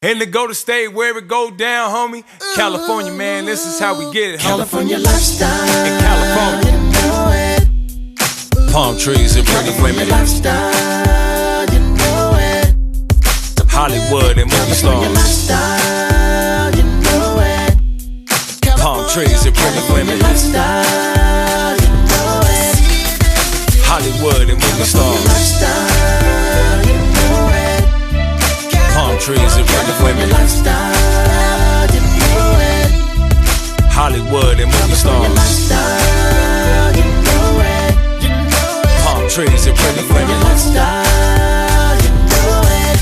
And to go to state where it go down, homie. California, man, this is how we get it, homie. California lifestyle. In California. You know it. Palm trees and pretty women. Lifestyle. You know it. Hollywood and movie California stars. lifestyle. You know it. Palm trees and pretty women. Lifestyle. You know it. Hollywood and movie stars. Lifestyle. You know it. Palm trees and pretty women. Lifestyle. You know it. Hollywood and movie stars. Lifestyle. You know it. Palm trees and pretty women. Lifestyle. You know it.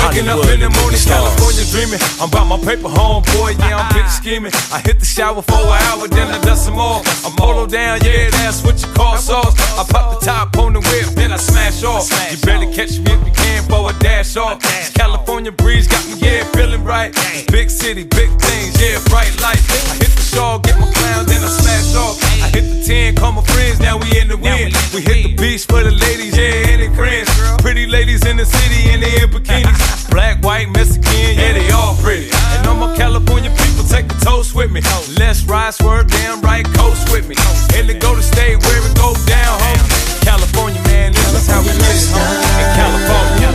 Waking up in the morning, California dreaming. I'm about my paper, homeboy, yeah, I'm big scheming. I hit the shower for an hour, then I dust some more. I'm polo down, yeah, that's what you call sauce. I pop the top on the whip, then I smash off. You better catch me if you can for a dash off. This California breeze got me, yeah, feeling right. This big city, big things, yeah, bright lights. I hit the shawl, get my clown, then I smash off. I hit the 10, call my friends, now we in the wind. We hit the beach for the ladies, yeah, and their friends. Pretty ladies in the city, and they in bikinis. Black, white, Mexican, yeah, they all pretty. And all my California people take a toast with me. Let's ride, swerve, damn right, coast with me. And to go to state where it go down, homie. California, man, this is how we get it, homie. In California.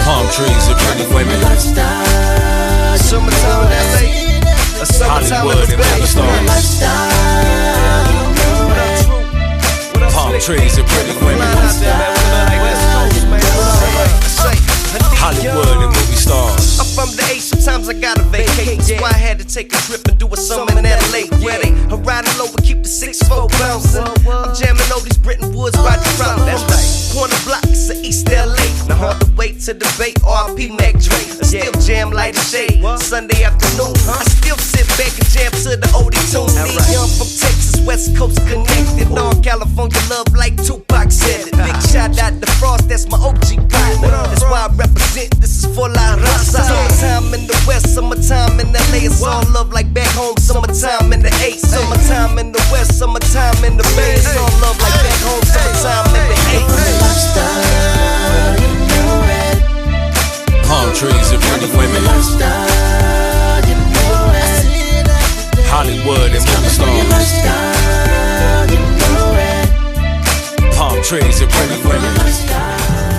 Palm trees and pretty women. Summertime in LA, a summertime Hollywood and movie stars. Palm trees and pretty women. Hollywood and movie stars. I'm from the A, sometimes I gotta vacate. That's why I had to take a trip and do a summer in LA. Where they are riding low and keep the 6'4" bouncing. I'm jamming all these Britton Woods right around. That's right. Corner blocks of East LA. Now hard to wait to debate. RP Mac Dre. I still jam light and shade. Sunday afternoon. I still sit back and jam to the oldie tunes. Me young from Texas, West Coast connected. All California love like Tupac said it. Big shout out to Frost, that's my OG partner. That's why I represent, this is for La Raza. Summertime in the West, summertime in LA. It's all love like back home, summertime in the 8. Summertime in the West, summertime in the Bay. It's all love like back home, summertime in the 8. Lifestyle, you know it. Palm trees and pretty women. Lifestyle, you know it. Hollywood and movie stars. Lifestyle, you know it. Palm trees and pretty women. Lifestyle.